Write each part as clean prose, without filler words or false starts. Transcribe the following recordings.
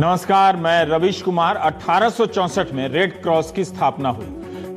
नमस्कार, मैं रवीश कुमार। 1864 में रेड क्रॉस की स्थापना हुई।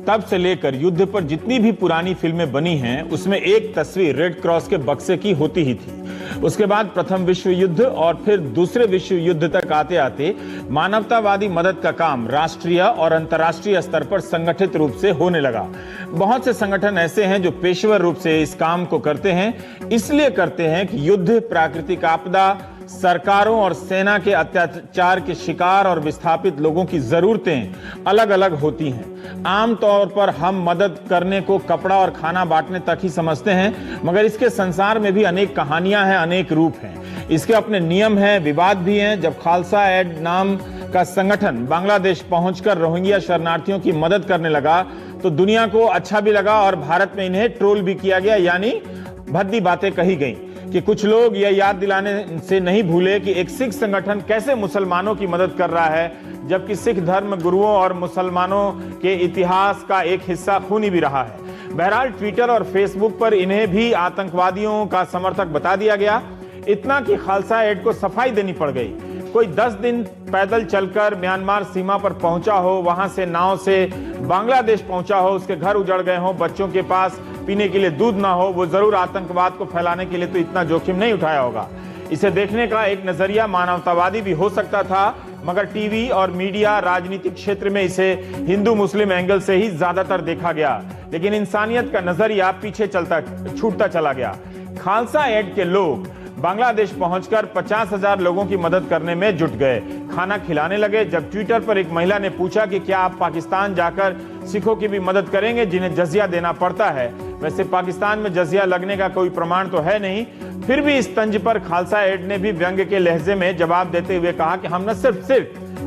तब से लेकर युद्ध पर जितनी भी पुरानी फिल्में बनी हैं, उसमें एक तस्वीर रेड क्रॉस के बक्से की होती ही थी। उसके बाद प्रथम विश्व युद्ध और फिर दूसरे विश्व युद्ध तक आते आते मानवतावादी मदद का काम राष्ट्रीय और अंतर्राष्ट्रीय स्तर पर संगठित रूप से होने लगा। बहुत से संगठन ऐसे हैं जो पेशेवर रूप से इस काम को करते हैं। इसलिए करते हैं कि युद्ध, प्राकृतिक आपदा, सरकारों और सेना के अत्याचार के शिकार और विस्थापित लोगों की जरूरतें अलग अलग होती हैं। आमतौर पर हम मदद करने को कपड़ा और खाना बांटने तक ही समझते हैं, मगर इसके संसार में भी अनेक कहानियां हैं, अनेक रूप हैं। इसके अपने नियम हैं, विवाद भी हैं। जब खालसा एड नाम का संगठन बांग्लादेश पहुंचकर रोहिंग्या शरणार्थियों की मदद करने लगा तो दुनिया को अच्छा भी लगा और भारत में इन्हें ट्रोल भी किया गया, यानी भद्दी बातें कही गई कि कुछ लोग यह याद दिलाने से नहीं भूले कि एक सिख संगठन कैसे मुसलमानों की मदद कर रहा है, जबकि सिख धर्म गुरुओं और मुसलमानों के इतिहास का एक हिस्सा खूनी भी रहा है। बहरहाल ट्विटर और फेसबुक पर इन्हें भी आतंकवादियों का समर्थक बता दिया गया, इतना कि खालसा एड को सफाई देनी पड़ गई। कोई 10 दिन पैदल चलकर म्यांमार सीमा पर पहुंचा हो, वहां से नाव से बांग्लादेश पहुंचा हो, उसके घर उजड़ गए हो, बच्चों के पास पीने के लिए दूध ना हो, वो जरूर आतंकवाद को फैलाने के लिए तो इतना जोखिम नहीं उठाया होगा। इसे देखने का एक नजरिया मानवतावादी भी हो सकता था, मगर टीवी और मीडिया, राजनीतिक क्षेत्र में इसे हिंदू मुस्लिम एंगल से ही ज्यादातर देखा गया। लेकिन इंसानियत का नजरिया पीछे छूटता चला गया। खालसा एड के लोग बांग्लादेश पहुंचकर 50,000 लोगों की मदद करने में जुट गए, खाना खिलाने लगे। जब ट्विटर पर एक महिला ने पूछा कि क्या आप पाकिस्तान जाकर सिखों की भी मदद करेंगे जिन्हें जजिया देना पड़ता है, वैसे पाकिस्तान में जजिया लगने का कोई प्रमाण तो है नहीं, फिर भी इस तंज पर खालसा एड ने भी व्यंग्य के लहजे में जवाब देते हुए कहा कि हम न सिर्फ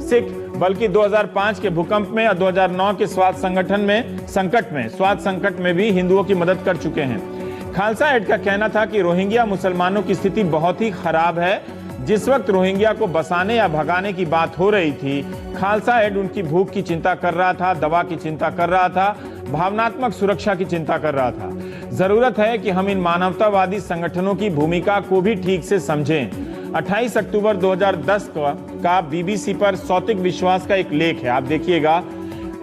सिख बल्कि 2005 के भूकंप में और 2009 के स्वास्थ्य संकट में भी हिंदुओं की मदद कर चुके हैं। खालसा एड का कहना था कि रोहिंग्या मुसलमानों की स्थिति बहुत ही खराब है। जिस वक्त रोहिंग्या को बसाने या भगाने की बात हो रही थी, खालसा एड उनकी भूख की चिंता कर रहा था, दवा की चिंता कर रहा था, भावनात्मक सुरक्षा की चिंता कर रहा था। जरूरत है कि हम इन मानवतावादी संगठनों की भूमिका को भी ठीक से समझें। 28 अक्टूबर 2010 का बीबीसी पर सौतिक विश्वास का एक लेख है, आप देखिएगा।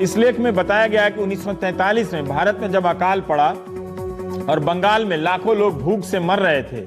इस लेख में बताया गया है कि 1943 में भारत में जब अकाल पड़ा और बंगाल में लाखों लोग भूख से मर रहे थे,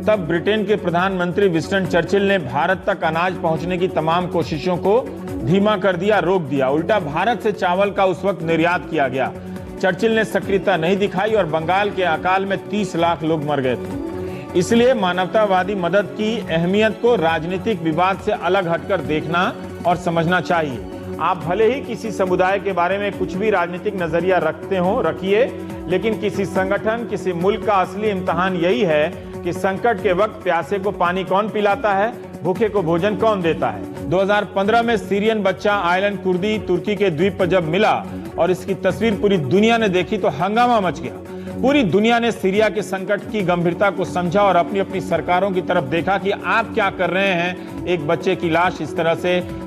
तब ब्रिटेन के प्रधानमंत्री विंस्टन चर्चिल ने भारत तक अनाज पहुंचने की तमाम कोशिशों को धीमा कर दिया, रोक दिया। उल्टा भारत से चावल का उस वक्त निर्यात किया गया। चर्चिल ने सक्रियता नहीं दिखाई और बंगाल के अकाल में 30 लाख लोग मर गए थे। इसलिए मानवतावादी मदद की अहमियत को राजनीतिक विवाद से अलग हटकर देखना और समझना चाहिए। आप भले ही किसी समुदाय के बारे में कुछ भी राजनीतिक नजरिया रखते हो, रखिए, लेकिन किसी संगठन, किसी मुल्क का असली इम्तिहान यही है कि संकट के वक्त प्यासे को पानी कौन पिलाता है, भूखे को भोजन कौन देता है। 2015 में सीरियन बच्चा आयलन कुर्दी तुर्की के द्वीप पर जब मिला और इसकी तस्वीर पूरी दुनिया ने देखी तो हंगामा मच गया। पूरी दुनिया ने सीरिया के संकट की गंभीरता को समझा और अपनी अपनी सरकारों की तरफ देखा कि आप क्या कर रहे हैं। एक बच्चे की लाश इस तरह से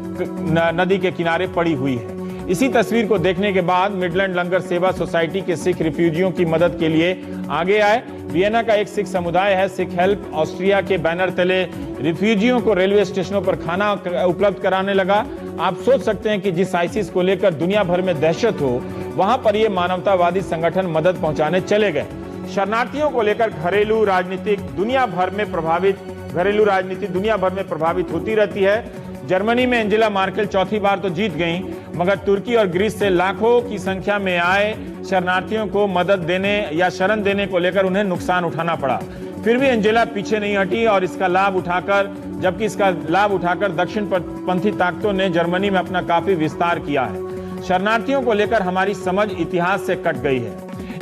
नदी के किनारे पड़ी हुई है। इसी तस्वीर को देखने के बाद मिडलैंड लंगर सेवा सोसाइटी के सिख रिफ्यूजियों की मदद के लिए आगे आए। वियना का एक सिख समुदाय है, सिख हेल्प, ऑस्ट्रिया के बैनर तले रिफ्यूजियों को रेलवे स्टेशनों पर खाना उपलब्ध कराने लगा। आप सोच सकते हैं कि जिस आईसिस को लेकर दुनिया भर में दहशत हो, वहां पर ये मानवतावादी संगठन मदद पहुंचाने चले गए। शरणार्थियों को लेकर घरेलू राजनीति दुनिया भर में प्रभावित होती रहती है। जर्मनी में एंजेला मार्केल चौथी बार तो जीत गईं, मगर तुर्की और ग्रीस से लाखों की संख्या में आए शरणार्थियों को मदद देने या शरण देने को लेकर उन्हें नुकसान उठाना पड़ा। फिर भी एंजेला पीछे नहीं हटी और इसका लाभ उठाकर दक्षिणपंथी ताकतों ने जर्मनी में अपना काफी विस्तार किया है। शरणार्थियों को लेकर हमारी समझ इतिहास से कट गई है।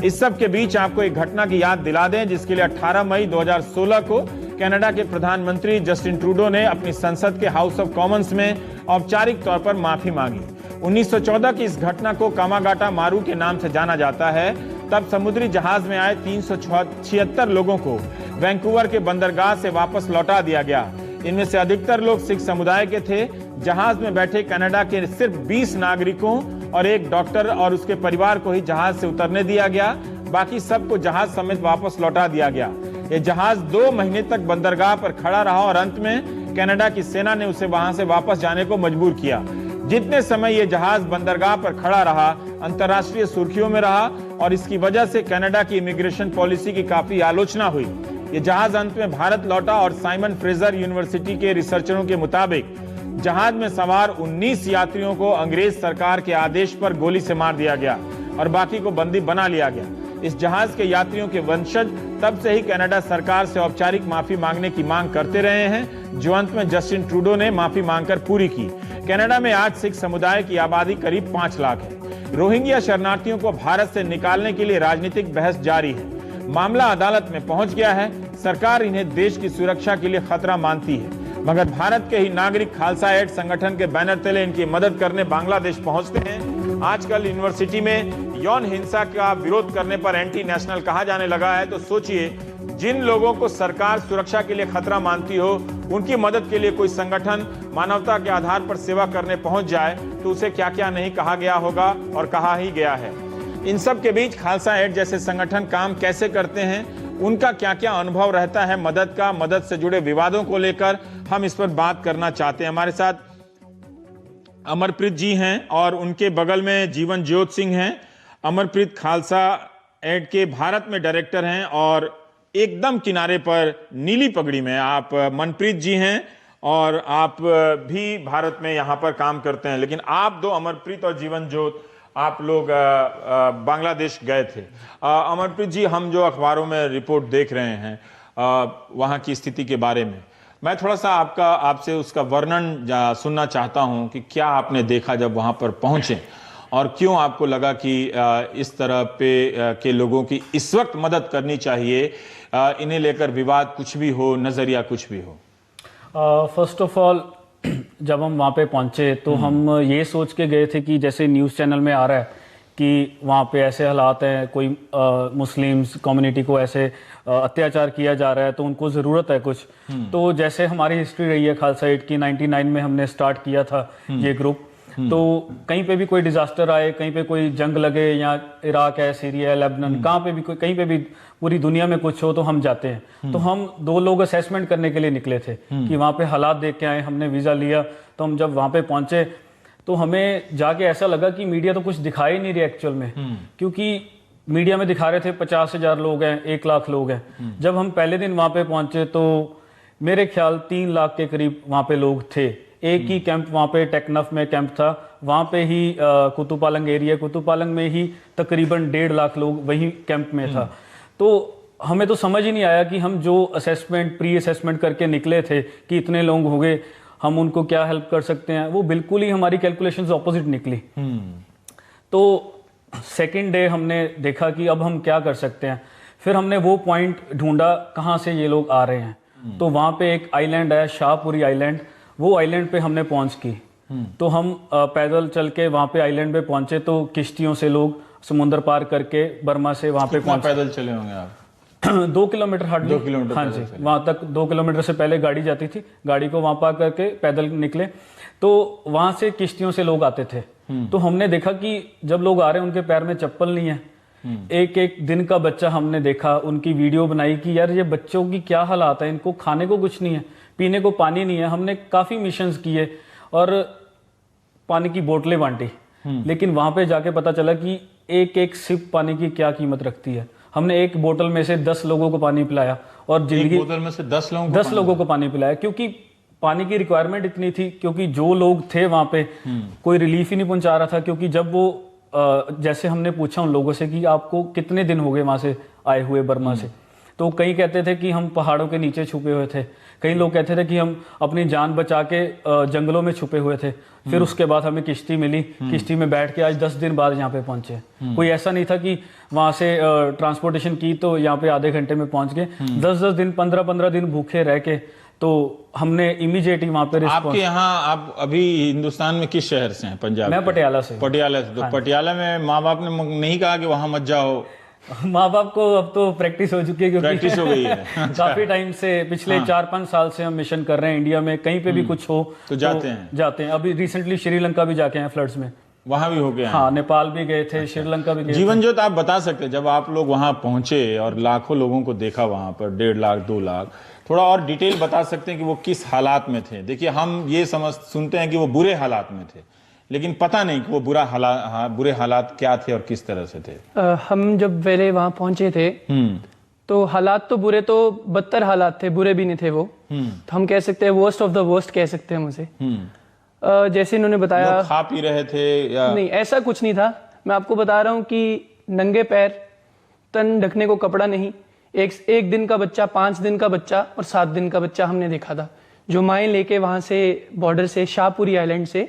इस सब के बीच आपको एक घटना की याद दिला दें, जिसके लिए 18 मई 2016 को कनाडा के प्रधानमंत्री जस्टिन ट्रूडो ने अपनी संसद के हाउस ऑफ कॉमन्स में औपचारिक तौर पर माफी मांगी। 1914 की इस घटना को कामागाटा मारू के नाम से जाना जाता है। तब समुद्री जहाज में आए 376 लोगों को वैंकूवर के बंदरगाह से वापस लौटा दिया गया। इनमें से अधिकतर लोग सिख समुदाय के थे। जहाज में बैठे कनाडा के सिर्फ 20 नागरिकों और एक डॉक्टर और उसके परिवार को ही जहाज से उतरने दिया गया। बाकी सबको जहाज समेत वापस लौटा दिया गया। यह जहाज 2 महीने तक बंदरगाह पर खड़ा रहा और अंत में कनाडा की सेना ने उसे वहां से वापस जाने को मजबूर किया। जितने समय यह जहाज बंदरगाह पर खड़ा रहा, अंतर्राष्ट्रीय सुर्खियों में रहा और इसकी वजह से कनाडा की इमिग्रेशन पॉलिसी की काफी आलोचना हुई। यह जहाज अंत में भारत लौटा और साइमन फ्रेजर यूनिवर्सिटी के रिसर्चरों के मुताबिक जहाज में सवार 19 यात्रियों को अंग्रेज सरकार के आदेश पर गोली से मार दिया गया और बाकी को बंदी बना लिया गया। इस जहाज के यात्रियों के वंशज तब से ही कनाडा सरकार से औपचारिक माफी मांगने की मांग करते रहे हैं, जो अंत में जस्टिन ट्रूडो ने माफी मांगकर पूरी की। कनाडा में आज सिख समुदाय की आबादी करीब 5 लाख है। रोहिंग्या शरणार्थियों को भारत से निकालने के लिए राजनीतिक बहस जारी है। मामला अदालत में पहुंच गया है। सरकार इन्हें देश की सुरक्षा के लिए खतरा मानती है, मगर भारत के ही नागरिक खालसा एड संगठन के बैनर तले इनकी मदद करने बांग्लादेश पहुंचते हैं। आजकल यूनिवर्सिटी में यौन हिंसा का विरोध करने पर एंटी नेशनल कहा जाने लगा है, तो सोचिए जिन लोगों को सरकार सुरक्षा के लिए खतरा मानती हो, उनकी मदद के लिए कोई संगठन मानवता के आधार पर सेवा करने पहुंच जाए तो उसे क्या क्या नहीं कहा गया होगा, और कहा ही गया है। इन सब के बीच खालसा एड जैसे संगठन काम कैसे करते हैं, उनका क्या क्या अनुभव रहता है मदद से जुड़े विवादों को लेकर, हम इस पर बात करना चाहते हैं। हमारे साथ अमरप्रीत जी हैं और उनके बगल में जीवन ज्योत सिंह हैं। अमरप्रीत खालसा एड के भारत में डायरेक्टर हैं और एकदम किनारे पर नीली पगड़ी में आप मनप्रीत जी हैं और आप भी भारत में यहाँ पर काम करते हैं। लेकिन आप दो, अमरप्रीत और जीवन ज्योत, आप लोग बांग्लादेश गए थे। अमरप्रीत जी, हम जो अखबारों में रिपोर्ट देख रहे हैं वहाँ की स्थिति के बारे में, मैं थोड़ा सा आपसे उसका वर्णन सुनना चाहता हूँ कि क्या आपने देखा जब वहाँ पर पहुँचे और क्यों आपको लगा कि इस तरह के लोगों की इस वक्त मदद करनी चाहिए, इन्हें लेकर विवाद कुछ भी हो, नजरिया कुछ भी हो। फर्स्ट ऑफ ऑल, जब हम वहाँ पे पहुँचे तो हम ये सोच के गए थे कि जैसे न्यूज़ चैनल में आ रहा है कि वहाँ पे ऐसे हालात हैं, कोई मुस्लिम्स कम्युनिटी को ऐसे अत्याचार किया जा रहा है तो उनको ज़रूरत है कुछ। तो जैसे हमारी हिस्ट्री रही है खालसा एड की, 99 में हमने स्टार्ट किया था ये ग्रुप। तो कहीं पे भी कोई डिजास्टर आए, कहीं पे कोई जंग लगे, या इराक है, सीरिया है, लेबनान, कहाँ पे भी कहीं पे भी पूरी दुनिया में कुछ हो तो हम जाते हैं। तो हम 2 लोग असेसमेंट करने के लिए निकले थे कि वहाँ पे हालात देख के आए। हमने वीज़ा लिया, तो हम जब वहाँ पे पहुँचे तो हमें जाके ऐसा लगा कि मीडिया तो कुछ दिखा ही नहीं रही एक्चुअल में, क्योंकि मीडिया में दिखा रहे थे 50,000 लोग हैं, 1 लाख लोग हैं। जब हम पहले दिन वहाँ पे पहुँचे तो मेरे ख्याल 3 लाख के करीब वहाँ पे लोग थे। एक ही कैंप वहाँ पे टेकनफ में कैंप था, वहाँ पे ही कुतुपालंग एरिया, कुतुपालंग में ही तकरीबन 1.5 लाख लोग वही कैंप में था। तो हमें तो समझ ही नहीं आया कि हम जो प्री असेसमेंट करके निकले थे कि इतने लोग हो गए, हम उनको क्या हेल्प कर सकते हैं, वो बिल्कुल ही हमारी कैलकुलेशंस ऑपोजिट निकली। तो सेकेंड डे हमने देखा कि अब हम क्या कर सकते हैं। फिर हमने वो पॉइंट ढूंढा कहाँ से ये लोग आ रहे हैं। तो वहाँ पे एक आइलैंड है, शाहपुरी आइलैंड, वो आइलैंड पे हमने पहुँच की। तो हम पैदल चल के वहाँ पे आइलैंड पे पहुँचे, तो किश्तियों से लोग समुद्र पार करके बर्मा से वहाँ पे पहुँचे। पैदल चले होंगे आप? 2 किलोमीटर हार्डली। 2 किलोमीटर? हाँ जी, वहाँ तक 2 किलोमीटर से पहले गाड़ी जाती थी, गाड़ी को वहाँ पार करके पैदल निकले। तो वहाँ से किश्तियों से लोग आते थे। तो हमने देखा कि जब लोग आ रहे हैं उनके पैर में चप्पल नहीं है। एक एक दिन का बच्चा हमने देखा, उनकी वीडियो बनाई कि यार ये बच्चों की क्या हालात है, इनको खाने को कुछ नहीं है, पीने को पानी नहीं है। हमने काफ़ी मिशंस किए और पानी की बोतलें बांटी, लेकिन वहाँ पे जाके पता चला कि एक एक सिप पानी की क्या कीमत रखती है। हमने एक बोतल में से 10 लोगों को पानी पिलाया, और जिंदगी, एक बोतल में से 10 लोगों को पानी पिलाया, क्योंकि पानी की रिक्वायरमेंट इतनी थी। क्योंकि जो लोग थे वहाँ पे कोई रिलीफ ही नहीं पहुंचा रहा था। क्योंकि जब वो जैसे हमने पूछा उन लोगों से कि आपको कितने दिन हो गए वहाँ से आए हुए बर्मा से, तो कई कहते थे कि हम पहाड़ों के नीचे छुपे हुए थे, कई लोग कहते थे कि हम अपनी जान बचा के जंगलों में छुपे हुए थे। फिर उसके बाद हमें किश्ती मिली, किश्ती में बैठ के आज 10 दिन बाद यहाँ पे पहुंचे। कोई ऐसा नहीं था कि वहाँ से ट्रांसपोर्टेशन की तो यहाँ पे आधे घंटे में पहुंच गए। 10-10 दिन, 15-15 दिन भूखे रह के, तो हमने इमीडिएटली वहाँ पे रिस्पॉन्स। आपके यहाँ, आप अभी हिंदुस्तान में किस शहर से हैं? पंजाब? मैं पटियाला से। पटियाला से। तो हाँ। पटियाला में माँ बाप ने नहीं कहा कि वहाँ मत जाओ? माँ बाप को अब तो प्रैक्टिस हो चुकी है, क्योंकि प्रैक्टिस हो गई है। काफी टाइम से, पिछले 4-5 साल से हम मिशन कर रहे हैं इंडिया में। कहीं पे भी कुछ हो तो जाते हैं। अभी रिसेंटली श्रीलंका भी जाके हैं फ्लड्स में। वहां भी हो गया। हाँ, नेपाल भी गए थे, श्रीलंका भी गए थे। जीवन ज्योत, आप बता सकते हैं जब आप लोग वहां पहुंचे और लाखों लोगों को देखा वहां पर, 1.5 लाख 2 लाख, थोड़ा और डिटेल बता सकते हैं कि वो किस हालात में थे? देखिए, हम ये सुनते हैं कि वो बुरे हालात में थे, लेकिन पता नहीं कि वो बुरे हालात क्या थे और किस तरह से थे। हम जब पहले वहां पहुंचे थे तो हालात तो बुरे, तो बदतर हालात थे, बुरे भी नहीं थे वो। तो हम कह सकते हैं वर्स्ट ऑफ द वर्स्ट कह सकते हैं हम उसे। जैसे इन्होंने बताया, खा पी रहे थे या नहीं, ऐसा कुछ नहीं था। मैं आपको बता रहा हूँ कि नंगे पैर, तन ढकने को कपड़ा नहीं, एक दिन का बच्चा, 5 दिन का बच्चा और 7 दिन का बच्चा हमने देखा था, जो माएँ लेके वहां से बॉर्डर से, शाहपुरी आइलैंड से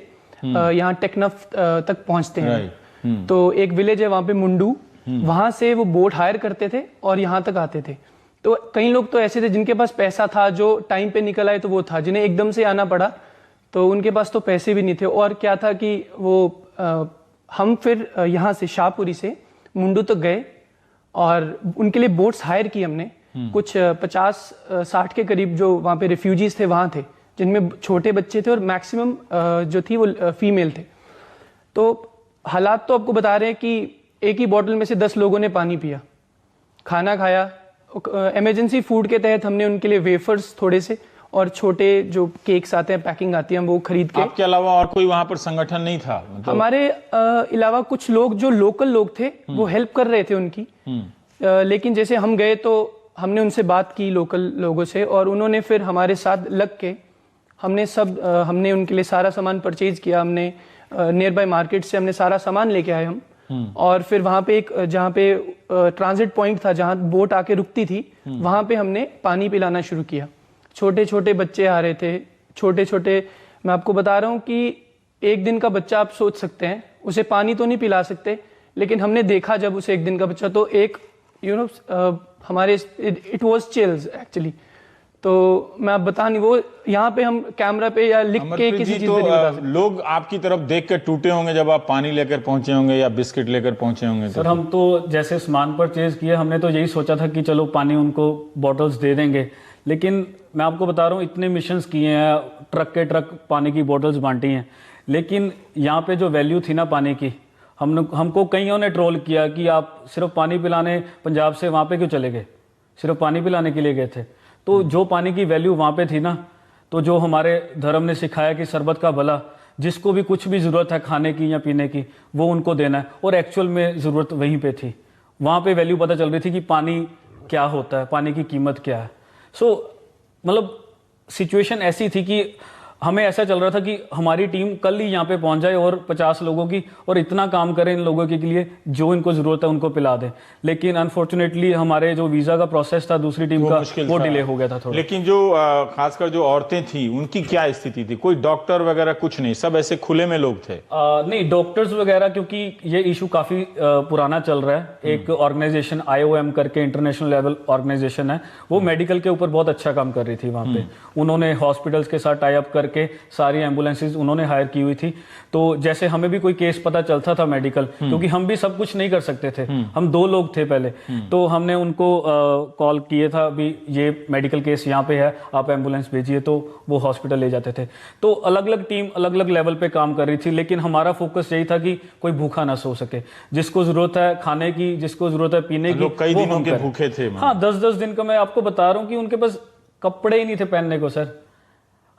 यहाँ टेकनफ तक पहुंचते हैं। तो एक विलेज है वहां पे, मुंडू, वहां से वो बोट हायर करते थे और यहाँ तक आते थे। तो कई लोग तो ऐसे थे जिनके पास पैसा था, जो टाइम पे निकल आए तो वो था, जिन्हें एकदम से आना पड़ा तो उनके पास तो पैसे भी नहीं थे। और क्या था कि वो हम फिर यहाँ से शाहपुरी से मुंडू तक गए और उनके लिए बोट्स हायर की हमने। कुछ 50-60 के करीब जो वहाँ पे रिफ्यूजीज थे वहाँ थे, जिनमें छोटे बच्चे थे और मैक्सिमम जो थी वो फीमेल थे। तो हालात तो आपको बता रहे हैं कि एक ही बोतल में से 10 लोगों ने पानी पिया, खाना खाया। इमरजेंसी फूड के तहत हमने उनके लिए वेफर्स थोड़े से और छोटे जो केक्स आते हैं, पैकिंग आती है, हम वो खरीद के। आपके अलावा और कोई वहां पर संगठन नहीं था? मतलब हमारे अलावा कुछ लोग जो लोकल लोग थे वो हेल्प कर रहे थे उनकी। लेकिन जैसे हम गए तो हमने उनसे बात की लोकल लोगों से, और उन्होंने फिर हमारे साथ लग के हमने उनके लिए सारा सामान परचेज किया। हमने नियर बाय मार्केट से हमने सारा सामान लेके आए हम। और फिर वहां पे जहाँ पे ट्रांजिट पॉइंट था, जहाँ बोट आके रुकती थी, वहां पे हमने पानी पिलाना शुरू किया। छोटे छोटे बच्चे आ रहे थे, छोटे छोटे। मैं आपको बता रहा हूँ कि एक दिन का बच्चा, आप सोच सकते हैं, उसे पानी तो नहीं पिला सकते, लेकिन हमने देखा जब उसे एक दिन का बच्चा, तो एक हमारे इट वाज चिल्स एक्चुअली। तो मैं आप बता नहीं, वो यहाँ पे हम कैमरा पे या लिख के किसी चीज पे नहीं बता सकते। लोग आपकी तरफ देख के टूटे होंगे जब आप पानी लेकर पहुंचे होंगे या बिस्किट लेकर पहुंचे होंगे। सर, हम तो जैसे सामान परचेज किए, हमने तो यही सोचा था कि चलो पानी उनको बॉटल्स दे देंगे। लेकिन मैं आपको बता रहा हूँ, इतने मिशंस किए हैं, ट्रक के ट्रक पानी की बॉटल्स बांटी हैं, लेकिन यहाँ पे जो वैल्यू थी ना पानी की, हमको कईयों ने ट्रोल किया कि आप सिर्फ पानी पिलाने पंजाब से वहाँ पे क्यों चले गए, सिर्फ पानी पिलाने के लिए गए थे। तो जो पानी की वैल्यू वहाँ पे थी ना, तो जो हमारे धर्म ने सिखाया कि शरबत का भला, जिसको भी कुछ भी ज़रूरत है खाने की या पीने की, वो उनको देना है। और एक्चुअल में ज़रूरत वहीं पे थी, वहाँ पे वैल्यू पता चल रही थी कि पानी क्या होता है, पानी की कीमत क्या है। सो मतलब सिचुएशन ऐसी थी कि हमें ऐसा चल रहा था कि हमारी टीम कल ही यहाँ पे पहुंच जाए और 50 लोगों की, और इतना काम करें इन लोगों के लिए जो इनको जरूरत है उनको पिला दें। लेकिन अनफॉर्चुनेटली हमारे जो वीजा का प्रोसेस था दूसरी टीम का, वो डिले हो गया था थोड़ा। लेकिन जो खासकर जो औरतें थी, उनकी क्या स्थिति थी? कोई डॉक्टर वगैरह कुछ नहीं, सब ऐसे खुले में लोग थे? नहीं, डॉक्टर्स वगैरह, क्योंकि ये इशू काफी पुराना चल रहा है। एक ऑर्गेनाइजेशन IOM करके इंटरनेशनल लेवल ऑर्गेनाइजेशन है, वो मेडिकल के ऊपर बहुत अच्छा काम कर रही थी वहां पे। उन्होंने हॉस्पिटल्स के साथ टाई अप करके सारी एम्बुलेंसेज उन्होंने हायर की हुई थी। तो जैसे हमें भी कोई केस पता चलता था मेडिकल, क्योंकि हम भी सब कुछ नहीं कर सकते थे, हम 2 लोग थे पहले, तो हमने उनको कॉल किए था, भी ये मेडिकल केस यहाँ पे है, आप एम्बुलेंस भेजिए, तो वो हॉस्पिटल ले जाते थे। तो अलग अलग टीम अलग अलग लेवल पे काम कर रही थी, लेकिन हमारा फोकस यही था कि कोई भूखा ना सो सके। जिसको जरूरत है खाने की, जिसको जरूरत है पीने की, कई दिनों के भूखे थे। हाँ, 10-10 दिन का। मैं आपको बता रहा हूँ कि उनके पास कपड़े ही नहीं थे पहनने को। सर,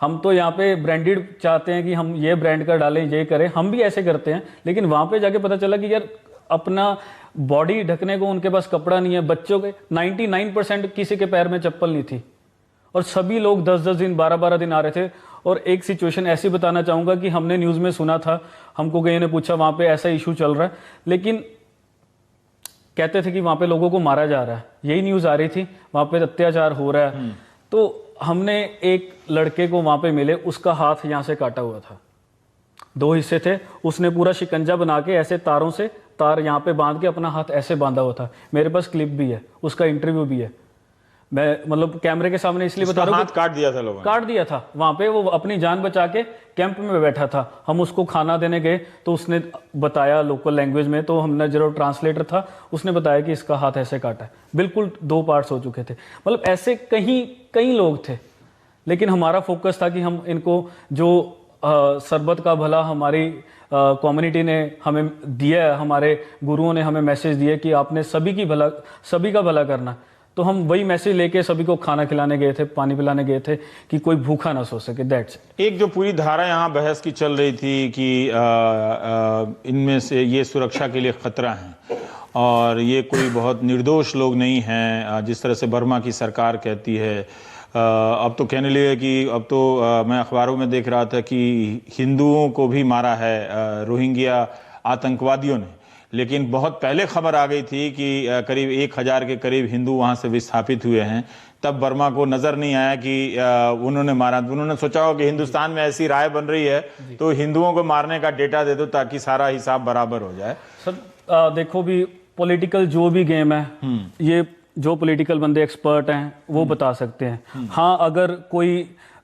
हम तो यहाँ पे ब्रांडेड चाहते हैं कि हम ये ब्रांड का डालें, ये करें, हम भी ऐसे करते हैं, लेकिन वहां पे जाके पता चला कि यार अपना बॉडी ढकने को उनके पास कपड़ा नहीं है। बच्चों के 99% किसी के पैर में चप्पल नहीं थी, और सभी लोग 10-10 दिन 12-12 दिन आ रहे थे। और एक सिचुएशन ऐसी बताना चाहूंगा कि हमने न्यूज में सुना था, हमको कहीं ने पूछा वहां पे ऐसा इशू चल रहा है, लेकिन कहते थे कि वहां पे लोगों को मारा जा रहा है, यही न्यूज आ रही थी, वहां पे अत्याचार हो रहा है। तो हमने एक लड़के को वहां पे मिले, उसका हाथ यहां से काटा हुआ था, 2 हिस्से थे, उसने पूरा शिकंजा बना के ऐसे तारों से तार यहाँ पे बांध के अपना हाथ ऐसे बांधा हुआ था। मेरे पास क्लिप भी है, उसका इंटरव्यू भी है। मैं मतलब कैमरे के सामने इसलिए बता रहा हूँ, हाथ काट दिया था लोगों ने, काट दिया था वहां पे। वो अपनी जान बचा के कैंप में बैठा था। हम उसको खाना देने गए तो उसने बताया लोकल लैंग्वेज में, तो हमने जो ट्रांसलेटर था उसने बताया कि इसका हाथ ऐसे काटा है। बिल्कुल 2 पार्ट्स हो चुके थे। मतलब ऐसे कई लोग थे, लेकिन हमारा फोकस था कि हम इनको जो शरबत का भला, हमारी कम्युनिटी ने हमें दिया है, हमारे गुरुओं ने हमें मैसेज दिया कि आपने सभी का भला करना। तो हम वही मैसेज लेके सभी को खाना खिलाने गए थे, पानी पिलाने गए थे कि कोई भूखा ना सो सके। दैट्स एक जो पूरी धारा यहाँ बहस की चल रही थी कि इनमें से ये सुरक्षा के लिए खतरा है और ये कोई बहुत निर्दोष लोग नहीं हैं, जिस तरह से बर्मा की सरकार कहती है। अब तो कहने लगे कि अब तो मैं अखबारों में देख रहा था कि हिंदुओं को भी मारा है रोहिंग्या आतंकवादियों ने, लेकिन बहुत पहले खबर आ गई थी कि करीब 1000 के करीब हिंदू वहाँ से विस्थापित हुए हैं। तब बर्मा को नज़र नहीं आया कि उन्होंने मारा। उन्होंने सोचा हो कि हिंदुस्तान में ऐसी राय बन रही है तो हिंदुओं को मारने का डेटा दे दो ताकि सारा हिसाब बराबर हो जाए। सर देखो भी पॉलिटिकल जो भी गेम है, ये जो पॉलिटिकल बंदे एक्सपर्ट हैं वो बता सकते हैं। हाँ, अगर कोई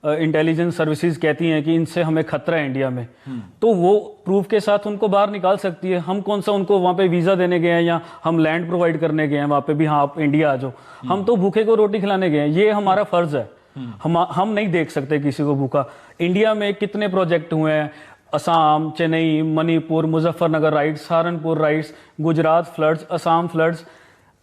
इंटेलिजेंस सर्विसेज कहती हैं कि इनसे हमें खतरा है इंडिया में, तो वो प्रूफ के साथ उनको बाहर निकाल सकती है। हम कौन सा उनको वहाँ पे वीज़ा देने गए हैं या हम लैंड प्रोवाइड करने गए हैं वहाँ पे भी, हाँ आप इंडिया आ जाओ। हम तो भूखे को रोटी खिलाने गए हैं, ये हमारा फर्ज है। हम नहीं देख सकते किसी को भूखा। इंडिया में कितने प्रोजेक्ट हुए हैं, Assam, Chennai, Manipur, Muzaffarnagar rights, Saharanpur rights, Gujarat floods, Assam floods,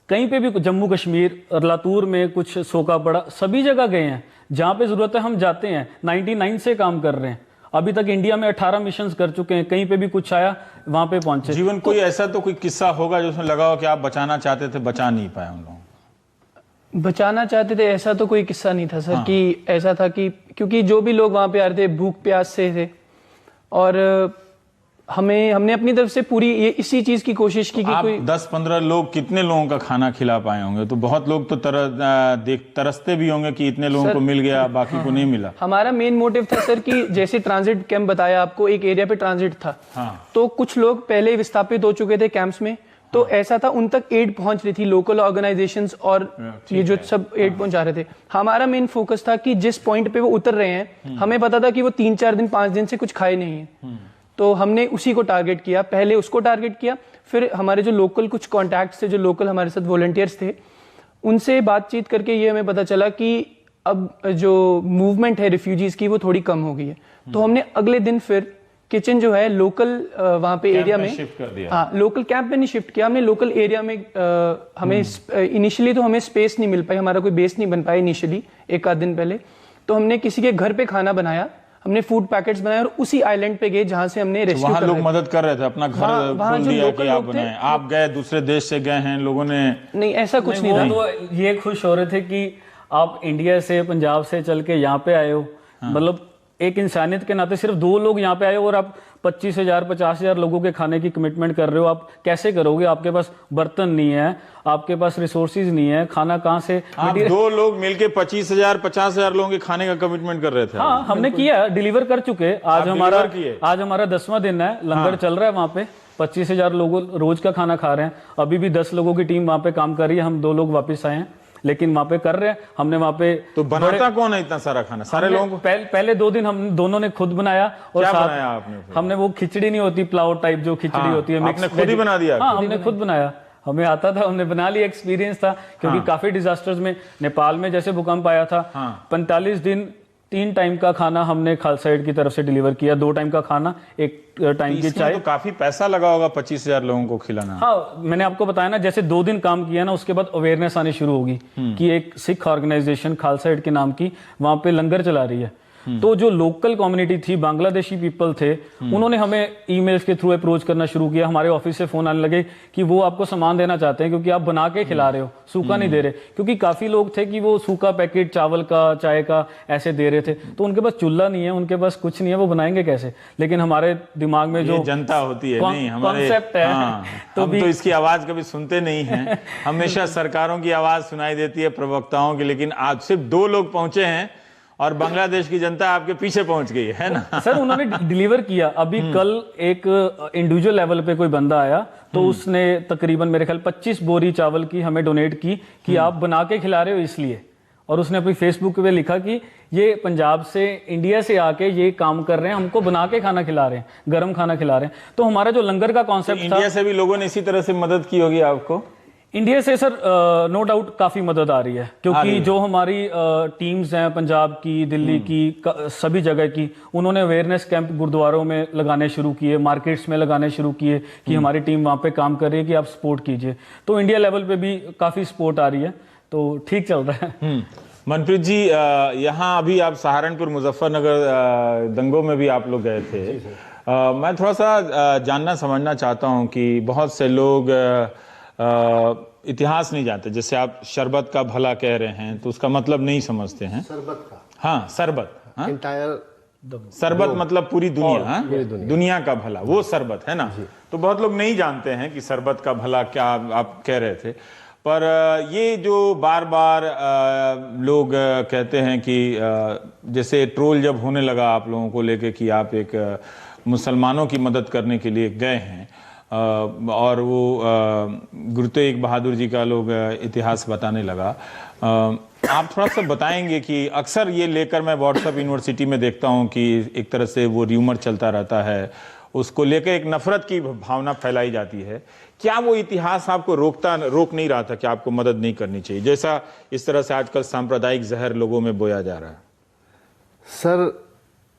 कहीं पे भी, जम्मू कश्मीर और लातूर में कुछ सोखा पड़ा, सभी जगह गए हैं। जहाँ पे ज़रूरत है हम जाते हैं। 99 से काम कर रहे हैं। अभी तक इंडिया में 18 मिशंस कर चुके हैं, कहीं पे भी कुछ आया वहाँ पे पहुंचे। जीवन कोई ऐसा तो कोई किस्सा होगा जिसमें लगा हो कि आप बचाना चाहते थे, बचा नहीं पाए उन लोगों? बचाना चाहते थे ऐसा तो कोई किस्सा नहीं था सर। हाँ। कि ऐसा था कि क्योंकि जो भी लोग वहाँ पे आ रहे थे भूख प्यास से थे और हमने अपनी तरफ से पूरी इसी चीज की कोशिश की कि कोई 10-15 लोग कितने लोगों का खाना खिला पाए होंगे? तो बहुत लोग तो तरसते भी होंगे कि इतने लोगों को मिल गया, बाकी हाँ, को नहीं मिला। हमारा मेन मोटिव था सर कि जैसे ट्रांजिट कैंप बताया आपको, एक एरिया पे ट्रांजिट था। हाँ। तो कुछ लोग पहले विस्थापित हो चुके थे कैंप्स में, तो ऐसा था उन तक एड पहुंच रही थी, लोकल ऑर्गेनाइजेशंस और ये जो सब एड पहुंचा रहे थे। हमारा मेन फोकस था कि जिस पॉइंट पे वो उतर रहे हैं, हमें पता था कि वो 3-4 दिन 5 दिन से कुछ खाए नहीं है, तो हमने उसी को टारगेट किया। पहले उसको टारगेट किया, फिर हमारे जो लोकल कुछ कॉन्टैक्ट्स थे, जो लोकल हमारे साथ वॉलंटियर्स थे, उनसे बातचीत करके ये हमें पता चला कि अब जो मूवमेंट है रिफ्यूजीज की वो थोड़ी कम हो गई है। तो हमने अगले दिन फिर किचन जो है लोकल वहाँ पे एरिया में शिफ्ट कर दिया। हाँ, लोकल कैंप में नहीं शिफ्ट किया हमने, लोकल एरिया में। हमें इनिशियली तो हमें स्पेस नहीं मिल पाई, हमारा कोई बेस नहीं बन पाया इनिशियली, 1 आध दिन पहले। तो हमने किसी के घर पे खाना बनाया, हमने फूड पैकेट्स बनाए और उसी आइलैंड पे गए जहां से हमने रेस्क्यू वहाँ लोग मदद कर रहे थे, अपना घर खोल दिया कि आप बनाए। आप गए, दूसरे देश से गए हैं लोगों ने? नहीं, ऐसा कुछ नहीं था। तो ये खुश हो रहे थे कि आप इंडिया से, पंजाब से चल के यहाँ पे आए हो। मतलब एक इंसानियत के नाते सिर्फ 2 लोग यहाँ पे आए हो और आप 25,000 50,000 लोगों के खाने की कमिटमेंट कर रहे हो। आप कैसे करोगे? आपके पास बर्तन नहीं है, आपके पास रिसोर्सेज नहीं है, खाना कहाँ से? आप 2 लोग मिलके 25,000 50,000 लोगों के खाने का कमिटमेंट कर रहे थे? हाँ, हमने किया, डिलीवर कर चुके। आज हमारा 10वां दिन है, लंगर चल रहा है वहाँ पे। 25,000 लोग रोज का खाना खा रहे हैं। अभी भी 10 लोगों की टीम वहाँ पे काम कर रही है। हम 2 लोग वापस आए हैं, लेकिन वहाँ पे कर रहे हैं। हमने वहाँ पे तो बनाता कौन है इतना सारा खाना सारे लोगों को? पहले 2 दिन हम दोनों ने खुद बनाया। और क्या बनाया आपने? हमने वो खिचड़ी नहीं होती, पुलाव टाइप जो खिचड़ी होती है, आपने खुद ही बना दिया? हाँ, हमने खुद बनाया। हमें आता था, हमने बना लिया, एक्सपीरियंस था। क्योंकि काफी डिजास्टर्स में, नेपाल में जैसे भूकंप आया था, 45 दिन 3 टाइम का खाना हमने खालसा एड की तरफ से डिलीवर किया। 2 टाइम का खाना, 1 टाइम की चाय। तो काफी पैसा लगा होगा 25,000 लोगों को खिलाना। हाँ, मैंने आपको बताया ना, जैसे 2 दिन काम किया ना, उसके बाद अवेयरनेस आनी शुरू होगी कि एक सिख ऑर्गेनाइजेशन खालसा एड के नाम की वहां पे लंगर चला रही है। तो जो लोकल कम्युनिटी थी, बांग्लादेशी पीपल थे, उन्होंने हमें ईमेल्स के थ्रू अप्रोच करना शुरू किया। हमारे ऑफिस से फोन आने लगे कि वो आपको सामान देना चाहते हैं क्योंकि आप बना के खिला रहे हो, सूखा नहीं दे रहे। क्योंकि काफी लोग थे कि वो सूखा पैकेट चावल का, चाय का ऐसे दे रहे थे, तो उनके पास चूल्हा नहीं है, उनके पास कुछ नहीं है, वो बनाएंगे कैसे? लेकिन हमारे दिमाग में जो जनता होती है, नहीं हमारे कॉन्सेप्ट है, तो हम तो इसकी आवाज कभी सुनते नहीं हैं। हमेशा सरकारों की आवाज सुनाई देती है, प्रवक्ताओं की, लेकिन आज सिर्फ 2 लोग पहुंचे हैं और बांग्लादेश की जनता आपके पीछे पहुंच गई है ना? सर, उन्होंने डिलीवर किया। अभी कल एक इंडिविजुअल लेवल पे कोई बंदा आया, तो उसने तकरीबन मेरे ख्याल 25 बोरी चावल की हमें डोनेट की कि आप बना के खिला रहे हो इसलिए। और उसने अपनी फेसबुक पे लिखा कि ये पंजाब से, इंडिया से आके ये काम कर रहे हैं, हमको बना के खाना खिला रहे हैं, गर्म खाना खिला रहे हैं। तो हमारा जो लंगर का कॉन्सेप्ट था, इंडिया से भी लोगों ने इसी तरह से मदद की होगी आपको? इंडिया से सर नो डाउट काफ़ी मदद आ रही है, क्योंकि जो हमारी टीम्स हैं पंजाब की, दिल्ली की, सभी जगह की, उन्होंने अवेयरनेस कैंप गुरुद्वारों में लगाने शुरू किए, मार्केट्स में लगाने शुरू किए कि हमारी टीम वहाँ पे काम कर रही है कि आप सपोर्ट कीजिए। तो इंडिया लेवल पे भी काफ़ी सपोर्ट आ रही है, तो ठीक चल रहा है। मनप्रीत जी, यहाँ अभी आप सहारनपुर मुजफ्फरनगर दंगों में भी आप लोग गए थे। मैं थोड़ा सा जानना समझना चाहता हूँ कि बहुत से लोग इतिहास नहीं जानते। जैसे आप शरबत का भला कह रहे हैं तो उसका मतलब नहीं समझते हैं। शरबत का, हाँ, शरबत, हाँ? इंटायर शरबत मतलब पूरी दुनिया, हाँ? दुनिया का भला, वो शरबत है ना। तो बहुत लोग नहीं जानते हैं कि शरबत का भला क्या आप कह रहे थे। पर ये जो बार बार लोग कहते हैं कि जैसे ट्रोल जब होने लगा आप लोगों को लेके कि आप एक मुसलमानों की मदद करने के लिए गए हैं, और वो गुरु तेग बहादुर जी का लोग इतिहास बताने लगा। आप थोड़ा सा बताएंगे कि अक्सर ये लेकर मैं व्हाट्सएप यूनिवर्सिटी में देखता हूँ कि एक तरह से वो र्यूमर चलता रहता है, उसको लेकर एक नफरत की भावना फैलाई जाती है। क्या वो इतिहास आपको रोक नहीं रहा था कि आपको मदद नहीं करनी चाहिए, जैसा इस तरह से आजकल सांप्रदायिक जहर लोगों में बोया जा रहा है? सर,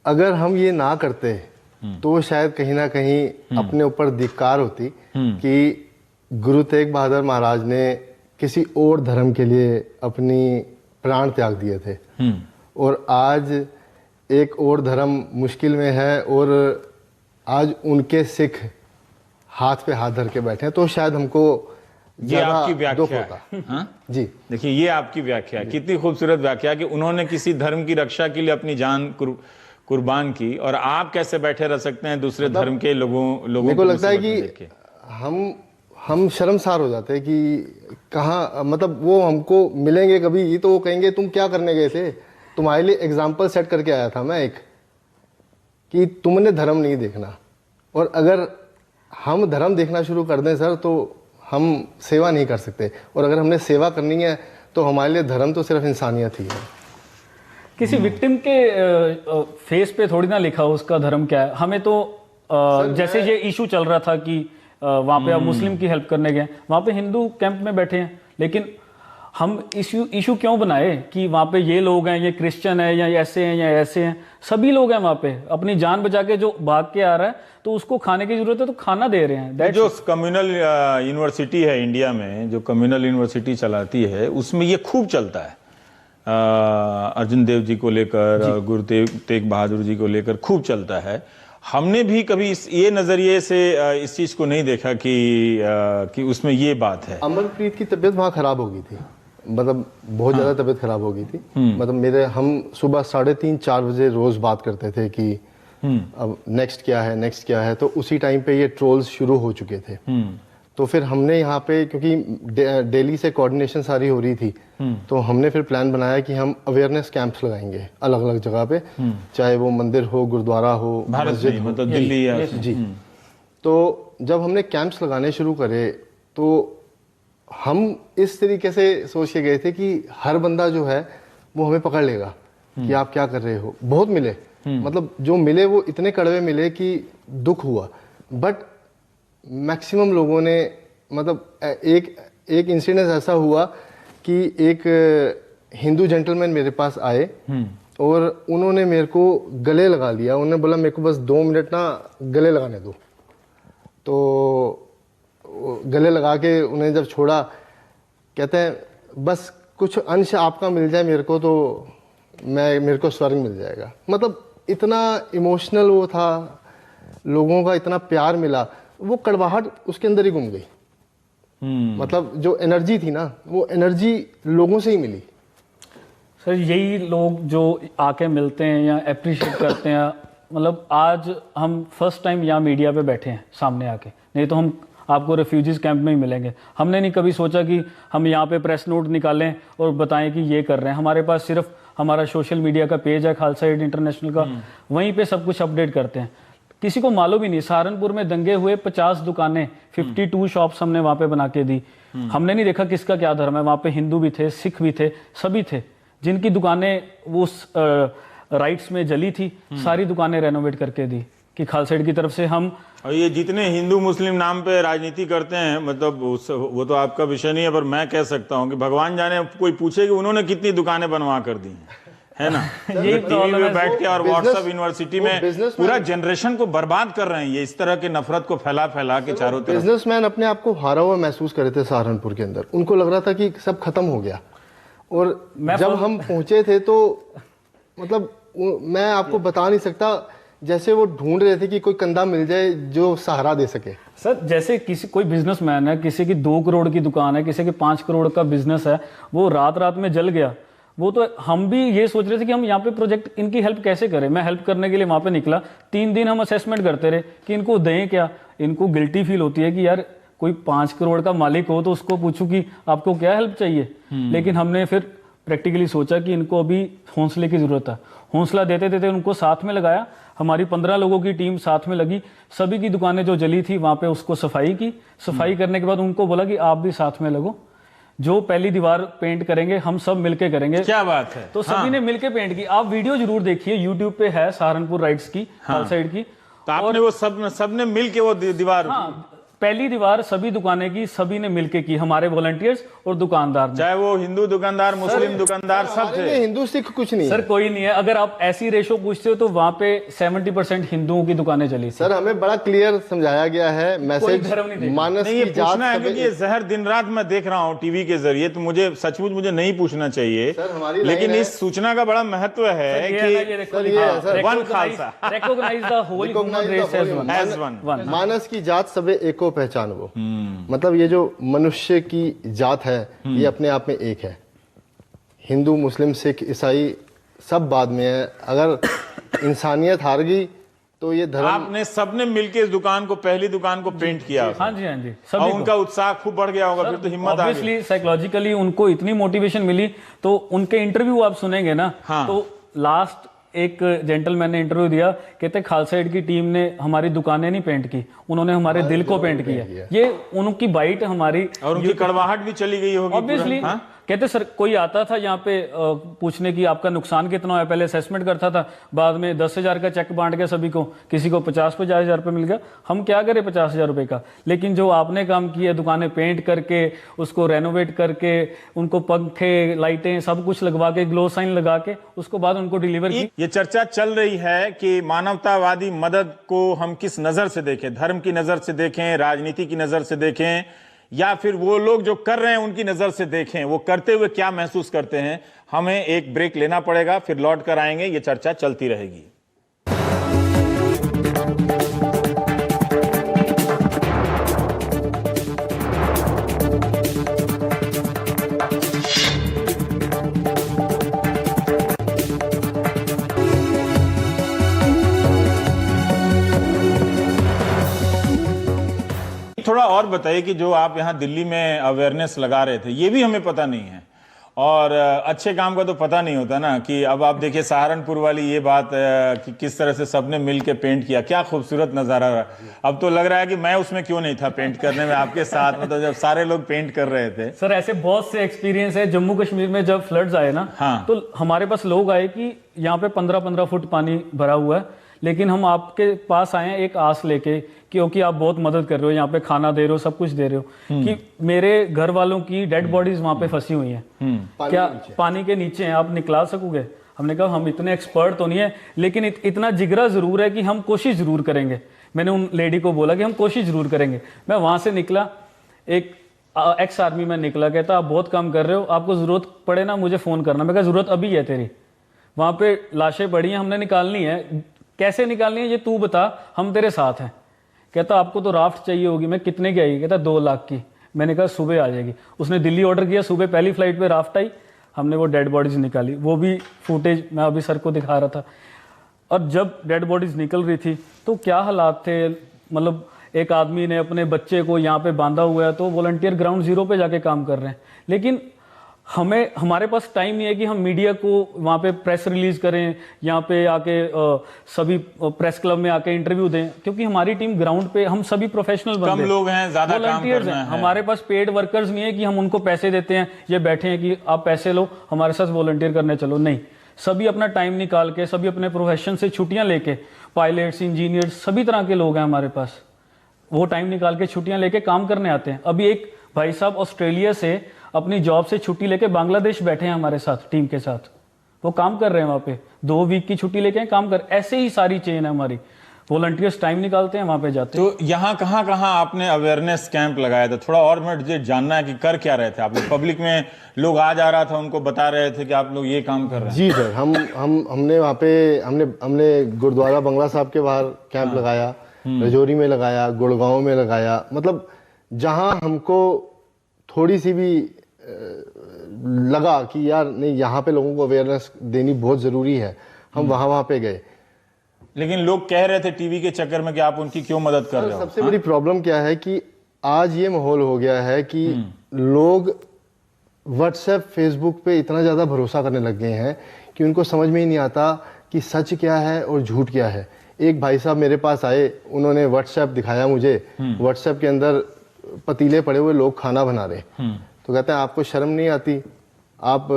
अगर हम ये ना करते तो शायद कहीं ना कहीं अपने ऊपर धिक्कार होती कि गुरु तेग बहादुर महाराज ने किसी और धर्म के लिए अपनी प्राण त्याग दिए थे, और आज एक और धर्म मुश्किल में है और आज उनके सिख हाथ पे हाथ धर के बैठे हैं, तो शायद हमको ये आपकी ज्यादा दुख व्याख्या होता। हाँ? जी, देखिए, ये आपकी व्याख्या है, कितनी खूबसूरत व्याख्या कि उन्होंने किसी धर्म की रक्षा के लिए अपनी जान कुर्बान की, और आप कैसे बैठे रह सकते हैं दूसरे धर्म के लोगों मेरे को लगता है कि हम शर्मसार हो जाते हैं कि कहाँ, मतलब वो हमको मिलेंगे कभी तो वो कहेंगे तुम क्या करने गए थे, तुम्हारे लिए एग्जाम्पल सेट करके आया था मैं एक, कि तुमने धर्म नहीं देखना। और अगर हम धर्म देखना शुरू कर दें सर, तो हम सेवा नहीं कर सकते, और अगर हमने सेवा करनी है तो हमारे लिए धर्म तो सिर्फ इंसानियत ही है। किसी विक्टिम के फेस पे थोड़ी ना लिखा हो उसका धर्म क्या है। हमें तो जैसे ये इशू चल रहा था कि वहाँ पे आप मुस्लिम की हेल्प करने गए, वहाँ पे हिंदू कैंप में बैठे हैं, लेकिन हम इशू क्यों बनाए कि वहाँ पे ये लोग हैं, ये क्रिश्चियन है, या ऐसे हैं या ऐसे हैं। सभी लोग हैं वहाँ पे, अपनी जान बचा के जो भाग के आ रहा है तो उसको खाने की जरूरत है तो खाना दे रहे हैं। जो कम्युनल यूनिवर्सिटी है इंडिया में, जो कम्युनल यूनिवर्सिटी चलाती है, उसमें ये खूब चलता है। अर्जुन देव जी को लेकर और गुरु तेग बहादुर जी को लेकर खूब चलता है। हमने भी कभी ये नजरिए से इस चीज को नहीं देखा कि उसमें ये बात है। अमरप्रीत की तबीयत वहाँ खराब हो गई थी, मतलब बहुत ज़्यादा तबीयत खराब हो गई थी। मतलब हम सुबह 3:30-4 बजे रोज बात करते थे कि अब नेक्स्ट क्या है, तो उसी टाइम पे ये ट्रोल्स शुरू हो चुके थे। तो फिर हमने यहाँ पे, क्योंकि दिल्ली से कोऑर्डिनेशन सारी हो रही थी, तो हमने फिर प्लान बनाया कि हम अवेयरनेस कैंप्स लगाएंगे अलग अलग जगह पे, चाहे वो मंदिर हो, गुरुद्वारा हो, मस्जिद हो, मतलब दिल्ली या जी। तो जब हमने कैंप्स लगाने शुरू करे तो हम इस तरीके से सोच के गए थे कि हर बंदा जो है वो हमें पकड़ लेगा कि आप क्या कर रहे हो। बहुत मिले, मतलब जो मिले वो इतने कड़वे मिले कि दुख हुआ। बट मैक्सिमम लोगों ने, मतलब एक इंसिडेंस ऐसा हुआ कि एक हिंदू जेंटलमैन मेरे पास आए और उन्होंने मेरे को गले लगा लिया। उन्होंने बोला मेरे को बस 2 मिनट ना गले लगाने दो। तो गले लगा के उन्हें जब छोड़ा, कहते हैं बस कुछ अंश आपका मिल जाए मेरे को तो मेरे को स्वर्ग मिल जाएगा। मतलब इतना इमोशनल वो था, लोगों का इतना प्यार मिला, वो कड़वाहट उसके अंदर ही गुम गई। मतलब जो एनर्जी थी ना, वो एनर्जी लोगों से ही मिली। सर, यही लोग जो आके मिलते हैं या अप्रिशिएट करते हैं, मतलब आज हम फर्स्ट टाइम यहाँ मीडिया पे बैठे हैं सामने आके, नहीं तो हम आपको रेफ्यूजीज कैंप में ही मिलेंगे। हमने नहीं कभी सोचा कि हम यहाँ पे प्रेस नोट निकालें और बताएं कि ये कर रहे हैं। हमारे पास सिर्फ हमारा सोशल मीडिया का पेज है खालसा एड इंटरनेशनल का, वहीं पे सब कुछ अपडेट करते हैं। किसी को मालूम ही नहीं, सहारनपुर में दंगे हुए, 50 दुकानें, 52 शॉप्स हमने वहां पे बना के दी। हमने नहीं देखा किसका क्या धर्म है, वहां पे हिंदू भी थे, सिख भी थे, सभी थे। जिनकी दुकानें वो राइट्स में जली थी, सारी दुकानें रेनोवेट करके दी। कि खालसा एड की तरफ से हम और ये जितने हिंदू मुस्लिम नाम पे राजनीति करते हैं, मतलब वो तो आपका विषय नहीं है, पर मैं कह सकता हूँ कि भगवान जाने कोई पूछे कि उन्होंने कितनी दुकानें बनवा कर दी हैं, है ना। यही टीवी पे बैठ के और व्हाट्सएप यूनिवर्सिटी में businessman- पूरा जनरेशन को बर्बाद कर रहे हैं ये, इस तरह के नफरत को फैला फैला के चारों तरफ। बिजनेसमैन अपने आप को हारा हुआ महसूस कर रहे थे सहारनपुर के अंदर, उनको लग रहा था कि सब खत्म हो गया। और जब हम पहुंचे थे तो मतलब मैं आपको बता नहीं सकता, जैसे वो ढूंढ रहे थे कि कोई कंधा मिल जाए जो सहारा दे सके। सर जैसे किसी कोई बिजनेसमैन है, किसी की 2 करोड़ की दुकान है, किसी की 5 करोड़ का बिजनेस है, वो रात रात में जल गया, वो तो हम भी ये सोच रहे थे कि हम यहाँ पे प्रोजेक्ट इनकी हेल्प कैसे करें। मैं हेल्प करने के लिए वहाँ पे निकला, 3 दिन हम असेसमेंट करते रहे कि इनको दें क्या। इनको गिल्टी फील होती है कि यार कोई 5 करोड़ का मालिक हो तो उसको पूछूं कि आपको क्या हेल्प चाहिए। लेकिन हमने फिर प्रैक्टिकली सोचा कि इनको अभी हौसले की जरूरत है। हौसला देते देते उनको साथ में लगाया। हमारी 15 लोगों की टीम साथ में लगी, सभी की दुकानें जो जली थी वहां पे उसको सफाई की। सफाई करने के बाद उनको बोला कि आप भी साथ में लगो, जो पहली दीवार पेंट करेंगे हम सब मिलके करेंगे। क्या बात है। तो सभी ने मिलके पेंट की। आप वीडियो जरूर देखिए, यूट्यूब पे है सहारनपुर राइट्स की, खालसा एड की। तो आपने वो सबने मिल के वो दीवार, हाँ, पहली दीवार सभी दुकानें की सभी ने मिलके की, हमारे वॉलंटियर्स और दुकानदार ने। चाहे वो हिंदू दुकानदार, मुस्लिम दुकानदार, सब हमारे थे। में हिंदू सिख कुछ नहीं सर है। कोई नहीं है। अगर आप ऐसी रेशो पूछते हो तो वहां पे 70% हिंदुओं की दुकानें चली थी। सर हमें बड़ा क्लियर समझाया गया है मैसेज, धर्म नहीं देखा। मानस नहीं, ये की जात पूछना है सब क्योंकि ये जहर दिन रात मैं देख रहा हूँ टीवी के जरिए, तो मुझे सचमुच मुझे नहीं पूछना चाहिए, सर, हमारी लेकिन लाइन इस सूचना का बड़ा महत्व है सर, ये है, sir. One Khalsa, recognize the whole human race as one. as one. मानस की जात सबे एको पहचान वो। मतलब ये जो मनुष्य की जात है ये अपने आप में एक है। हिंदू मुस्लिम सिख ईसाई सब बाद में है। अगर इंसानियत हार गई तो ये धर्म। आपने सबने मिलके इस दुकान को, पहली दुकान को पेंट किया, हाँ जी, हाँ जी, और सभी उनका उत्साह खूब बढ़ गया होगा, फिर तो हिम्मत आ गई। ऑब्वियसली साइकोलॉजिकली उनको इतनी मोटिवेशन मिली। तो उनके इंटरव्यू आप सुनेंगे ना, हाँ। तो लास्ट एक जेंटलमैन ने इंटरव्यू दिया, कहते खालसा एड की टीम ने हमारी दुकानें नहीं पेंट की, उन्होंने हमारे दिल को पेंट किया। ये उनकी बाइट हमारी, और उनकी कड़वाहट भी चली गई होगी ऑब्वियसली। पूरा, हाँ? कहते सर कोई आता था यहाँ पे पूछने की आपका नुकसान कितना है, पहले असेसमेंट करता था, बाद में 10,000 का चेक बांट गया सभी को, किसी को 50,000 रुपये मिल गया। हम क्या करें 50,000 रुपये का, लेकिन जो आपने काम किया दुकानें पेंट करके, उसको रेनोवेट करके, उनको पंखे लाइटें सब कुछ लगवा के, ग्लो साइन लगा के, उसको बाद उनको डिलीवर की। ये चर्चा चल रही है कि मानवतावादी मदद को हम किस नजर से देखें, धर्म की नजर से देखें, राजनीति की नजर से देखें, या फिर वो लोग जो कर रहे हैं उनकी नजर से देखें, वो करते हुए क्या महसूस करते हैं। हमें एक ब्रेक लेना पड़ेगा, फिर लौट कर आएंगे, ये चर्चा चलती रहेगी। थोड़ा और बताइए कि जो आप यहाँ दिल्ली में अवेयरनेस लगा रहे थे, ये भी हमें पता नहीं है, और अच्छे काम का तो पता नहीं होता ना, कि अब आप देखिए सहारनपुर वाली ये बात कि किस तरह से सबने मिल के पेंट किया, क्या खूबसूरत नजारा रहा। अब तो लग रहा है कि मैं उसमें क्यों नहीं था पेंट करने में आपके साथ, मतलब जब सारे लोग पेंट कर रहे थे। सर ऐसे बहुत से एक्सपीरियंस है। जम्मू कश्मीर में जब फ्लड्स आए ना, हाँ। तो हमारे पास लोग आए कि यहाँ पे 15-15 फुट पानी भरा हुआ है, लेकिन हम आपके पास आए हैं एक आस लेके, क्योंकि आप बहुत मदद कर रहे हो, यहाँ पे खाना दे रहे हो, सब कुछ दे रहे हो, कि मेरे घर वालों की डेड बॉडीज वहां पे फंसी हुई हैं, क्या पानी के नीचे हैं, आप निकला सकोगे। हमने कहा हम इतने एक्सपर्ट तो नहीं है, लेकिन इतना जिगरा जरूर है कि हम कोशिश जरूर करेंगे। मैंने उन लेडी को बोला कि हम कोशिश जरूर करेंगे। मैं वहां से निकला, एक एक्स आर्मी में निकला, कहता आप बहुत काम कर रहे हो, आपको जरूरत पड़े ना मुझे फोन करना। मैं कहा जरूरत अभी है तेरी, वहां पे लाशें पड़ी हैं, हमने निकालनी है, कैसे निकालनी है ये तू बता, हम तेरे साथ हैं। कहता आपको तो राफ्ट चाहिए होगी। मैं कितने की आएगी? कहता 2 लाख की। मैंने कहा सुबह आ जाएगी। उसने दिल्ली ऑर्डर किया, सुबह पहली फ्लाइट पे राफ्ट आई, हमने वो डेड बॉडीज निकाली। वो भी फुटेज मैं अभी सर को दिखा रहा था। और जब डेड बॉडीज निकल रही थी तो क्या हालात थे, मतलब एक आदमी ने अपने बच्चे को यहाँ पे बांधा हुआ है, तो वॉलंटियर ग्राउंड जीरो पे जाके काम कर रहे हैं। लेकिन हमारे पास टाइम नहीं है कि हम मीडिया को वहाँ पे प्रेस रिलीज करें, यहाँ पे आके सभी प्रेस क्लब में आके इंटरव्यू दें, क्योंकि हमारी टीम ग्राउंड पे, हम सभी प्रोफेशनल बंदे, कम लोग हैं, ज्यादा काम करना है। हमारे पास पेड वर्कर्स नहीं है कि हम उनको पैसे देते हैं, ये बैठे हैं कि आप पैसे लो हमारे साथ वॉलंटियर करने चलो, नहीं। सभी अपना टाइम निकाल के, सभी अपने प्रोफेशन से छुट्टियां लेके, पायलट्स, इंजीनियर्स, सभी तरह के लोग हैं हमारे पास, वो टाइम निकाल के छुट्टियां लेके काम करने आते हैं। अभी एक भाई साहब ऑस्ट्रेलिया से अपनी जॉब से छुट्टी लेके बांग्लादेश बैठे हैं हमारे साथ, टीम के साथ, वो काम कर रहे हैं वहाँ पे, 2 वीक की छुट्टी लेके काम कर। ऐसे ही सारी चेन है हमारी, वॉलंटियर्स टाइम निकालते हैं, वहाँ पे जाते हैं। तो यहाँ कहाँ कहाँ आपने अवेयरनेस कैंप लगाया था? थोड़ा और मुझे जानना है कि कर क्या रहे थे आप लोग? पब्लिक में लोग आ जा रहा था, उनको बता रहे थे कि आप लोग ये काम कर रहे हैं? जी सर, हमने वहाँ पे हमने गुरुद्वारा बंगला साहब के बाहर कैंप लगाया, रजौरी में लगाया, गुड़गांव में लगाया। मतलब जहाँ हमको थोड़ी सी भी लगा कि यार नहीं, यहाँ पे लोगों को अवेयरनेस देनी बहुत ज़रूरी है, हम वहाँ पे गए। लेकिन लोग कह रहे थे टीवी के चक्कर में कि आप उनकी क्यों मदद कर रहे हो? सबसे बड़ी प्रॉब्लम क्या है कि आज ये माहौल हो गया है कि लोग व्हाट्सएप, फेसबुक पे इतना ज़्यादा भरोसा करने लग गए हैं कि उनको समझ में ही नहीं आता कि सच क्या है और झूठ क्या है। एक भाई साहब मेरे पास आए, उन्होंने व्हाट्सएप दिखाया मुझे, व्हाट्सएप के अंदर पतीले पड़े हुए लोग खाना बना रहे, तो कहते हैं आपको शर्म नहीं आती, आप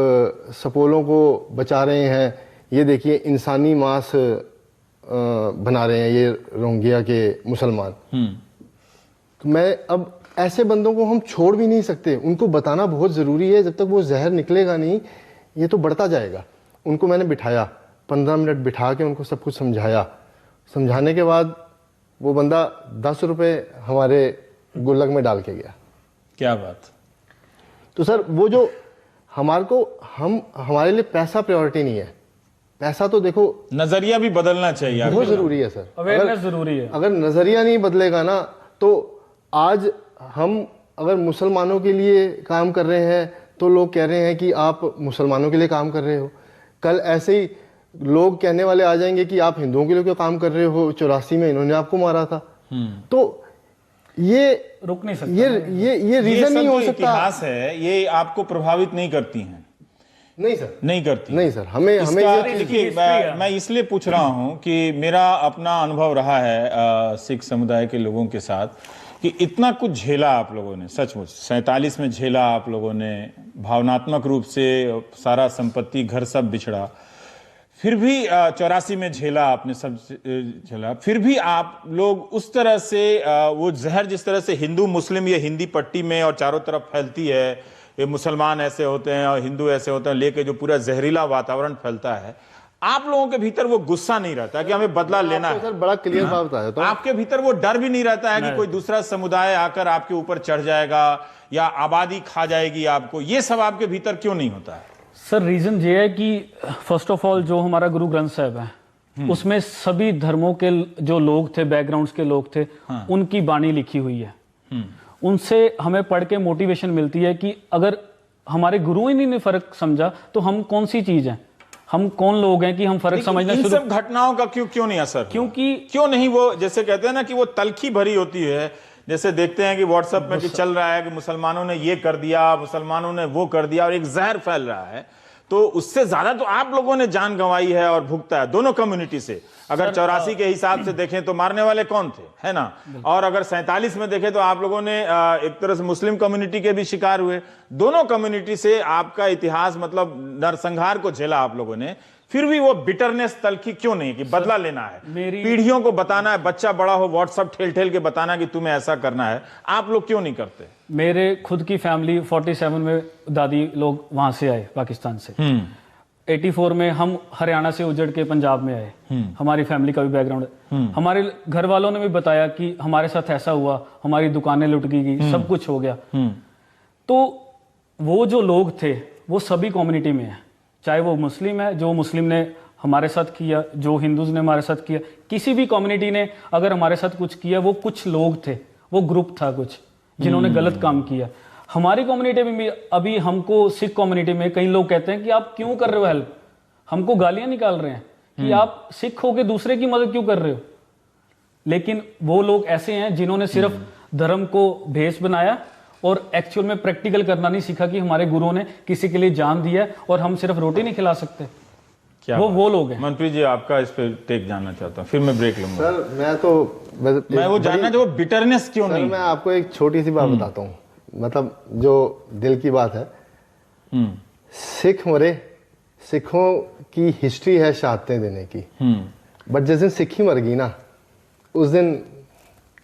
सपोलों को बचा रहे हैं, ये देखिए इंसानी मांस बना रहे हैं ये रोहिंग्या के मुसलमान। तो मैं अब ऐसे बंदों को हम छोड़ भी नहीं सकते, उनको बताना बहुत ज़रूरी है। जब तक वो जहर निकलेगा नहीं, ये तो बढ़ता जाएगा। उनको मैंने बिठाया, 15 मिनट बिठा के उनको सब कुछ समझाया। समझाने के बाद वो बंदा 10 रुपये हमारे गुल्लक में डाल के गया। क्या बात! तो सर वो जो हमारे लिए पैसा प्रायोरिटी नहीं है, पैसा तो देखो, नजरिया भी बदलना चाहिए, बहुत जरूरी है सर, अवेयरनेस जरूरी है। अगर नजरिया नहीं बदलेगा ना, तो आज हम अगर मुसलमानों के लिए काम कर रहे हैं तो लोग कह रहे हैं कि आप मुसलमानों के लिए काम कर रहे हो, कल ऐसे ही लोग कहने वाले आ जाएंगे कि आप हिंदुओं के लिए क्यों काम कर रहे हो, 84 में इन्होंने आपको मारा था। तो ये रुक नहीं सकता, ये रीजन नहीं हो सकता। इतिहास है, ये आपको प्रभावित नहीं करती हैं? नहीं सर, नहीं करती। नहीं सर, हमें देखिए, मैं इसलिए पूछ रहा हूं कि मेरा अपना अनुभव रहा है सिख समुदाय के लोगों के साथ कि इतना कुछ झेला आप लोगों ने, सचमुच 47 में झेला आप लोगों ने, भावनात्मक रूप से सारा संपत्ति घर सब बिछड़ा, फिर भी 84 में झेला आपने, सब झेला, फिर भी आप लोग उस तरह से वो जहर जिस तरह से हिंदू मुस्लिम ये हिंदी पट्टी में और चारों तरफ फैलती है, ये मुसलमान ऐसे होते हैं और हिंदू ऐसे होते हैं, लेके जो पूरा जहरीला वातावरण फैलता है, आप लोगों के भीतर वो गुस्सा नहीं रहता कि हमें बदला लेना है? सर बड़ा क्लियर बात बताया तो आपके भीतर वो डर भी नहीं रहता है कि कोई दूसरा समुदाय आकर आपके ऊपर चढ़ जाएगा या आबादी खा जाएगी आपको? ये सब आपके भीतर क्यों नहीं होता है? सर रीजन ये है कि फर्स्ट ऑफ ऑल जो हमारा गुरु ग्रंथ साहब है, उसमें सभी धर्मों के जो लोग थे, बैकग्राउंड्स के लोग थे, उनकी बाणी लिखी हुई है। उनसे हमें पढ़ के मोटिवेशन मिलती है कि अगर हमारे गुरु ही नहीं फर्क समझा तो हम कौन सी चीज हैं, हम कौन लोग हैं कि हम फर्क समझना इन शुरू। सब घटनाओं का क्यों नहीं असर? क्योंकि क्यों नहीं, वो जैसे कहते हैं ना कि वो तलखी भरी होती है, जैसे देखते हैं कि व्हाट्सएप में कि चल रहा है कि मुसलमानों ने ये कर दिया, मुसलमानों ने वो कर दिया, और एक जहर फैल रहा है, तो उससे ज्यादा तो आप लोगों ने जान गंवाई है और भुगता है दोनों कम्युनिटी से। अगर 84 के हिसाब से देखें तो मारने वाले कौन थे, है ना? और अगर 47 में देखें तो आप लोगों ने एक तरह से मुस्लिम कम्युनिटी के भी शिकार हुए। दोनों कम्युनिटी से आपका इतिहास, मतलब नरसंहार को झेला आप लोगों ने, फिर भी वो बिटरनेस तलखी क्यों नहीं कि बदला लेना है, पीढ़ियों को बताना है, बच्चा बड़ा हो व्हाट्सएप ठेल के बताना कि तुम्हें ऐसा करना है, आप लोग क्यों नहीं करते? मेरे खुद की फैमिली 47 में दादी लोग वहां से आए पाकिस्तान से, 84 में हम हरियाणा से उजड़ के पंजाब में आए, हमारी फैमिली का भी बैकग्राउंड है। हमारे घर वालों ने भी बताया कि हमारे साथ ऐसा हुआ, हमारी दुकानें लुट गई, सब कुछ हो गया। तो वो जो लोग थे वो सभी कम्युनिटी में है, चाहे वो मुस्लिम है, जो मुस्लिम ने हमारे साथ किया, जो हिंदूज ने हमारे साथ किया, किसी भी कम्युनिटी ने अगर हमारे साथ कुछ किया, वो कुछ लोग थे, वो ग्रुप था कुछ जिन्होंने गलत काम किया। हमारी कम्युनिटी में भी अभी हमको, सिख कम्युनिटी में कई लोग कहते हैं कि आप क्यों कर रहे हो हेल्प, हमको गालियां निकाल रहे हैं कि आप सिख होके दूसरे की मदद क्यों कर रहे हो। लेकिन वो लोग ऐसे हैं जिन्होंने सिर्फ धर्म को भेष बनाया और एक्चुअल में प्रैक्टिकल करना नहीं सीखा कि हमारे गुरुओं ने किसी के लिए जान दिया और हम सिर्फ रोटी नहीं खिला सकते। क्या वो लोग हैं। मनप्रीत जी, आपका इस पे टेक जानना चाहता हूँ, फिर मैं ब्रेक लूंगा। सर मैं वो जानना जो बिटरनेस क्यों नहीं? मैं आपको एक छोटी सी बात बताता हूँ, मतलब जो दिल की बात है। सिख मरे, सिखों की हिस्ट्री है शहादतें देने की, बट जिस दिन सिक्खी मर गई ना, उस दिन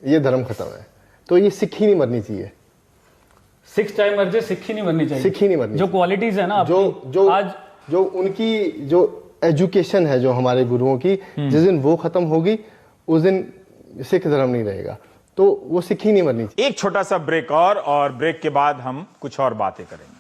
ये धर्म खत्म है। तो ये सिक्खी नहीं मरनी चाहिए, सिख चाहे मर जाए, सिक्खी नहीं मरनी चाहिए। सिक्खी नहीं मरनी जो क्वालिटीज है ना जो आज जो उनकी जो एजुकेशन है जो हमारे गुरुओं की, जिस दिन वो खत्म होगी उस दिन सिख धर्म नहीं रहेगा। तो वो सिक्खी नहीं मरनी चाहिए। एक छोटा सा ब्रेक और ब्रेक के बाद हम कुछ और बातें करेंगे।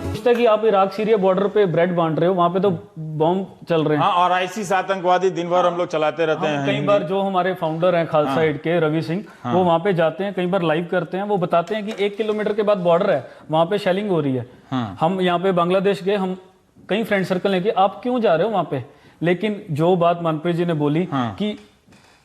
पूछता कि आप इराक सीरिया बॉर्डर पे ब्रेड बांट रहे हो, वहां पे तो बॉम्ब चल रहे हैं। हाँ, और ISIS आतंकवादी दिन भर हम लोग चलाते रहते हैं। कई बार जो हमारे फाउंडर हैं खालसा एड के रवि सिंह, वो वहां पे जाते हैं, कई बार लाइव करते हैं, वो बताते हैं कि 1 किलोमीटर के बाद बॉर्डर है, वहां पे शेलिंग हो रही है। हम यहाँ पे बांग्लादेश गए, हम कई फ्रेंड सर्कल लेके, आप क्यों जा रहे हो वहां पे? लेकिन जो बात मनप्रीत जी ने बोली कि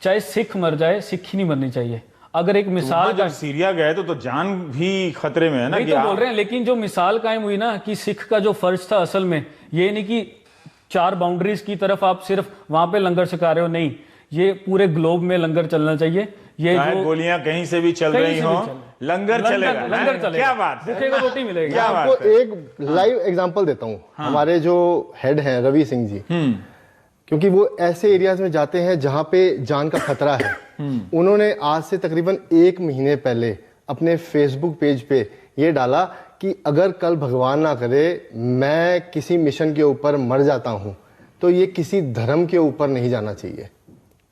चाहे सिख मर जाए, सिक्खी नहीं मरनी चाहिए। अगर एक मिसाल जब सीरिया गए तो जान भी खतरे में है ना। नहीं तो बोल रहे हैं, लेकिन जो मिसाल कायम हुई ना कि सिख का जो फर्ज था असल में ये नहीं कि 4 बाउंड्रीज की तरफ आप सिर्फ वहां पे लंगर छका रहे हो, नहीं, ये पूरे ग्लोब में लंगर चलना चाहिए। ये जो गोलियां कहीं से भी चल रही हो, लंगर चलेगा। लंगर चलेगा, क्या बात है, भूखे को रोटी मिलेगी। क्या बात आपको है। एक लाइव एग्जांपल देता हूँ। हमारे जो हेड हैं रवि सिंह जी, क्योंकि वो ऐसे एरियाज में जाते हैं जहां पे जान का खतरा है। उन्होंने आज से तकरीबन 1 महीने पहले अपने फेसबुक पेज पे ये डाला कि अगर कल भगवान ना करे मैं किसी मिशन के ऊपर मर जाता हूं तो ये किसी धर्म के ऊपर नहीं जाना चाहिए।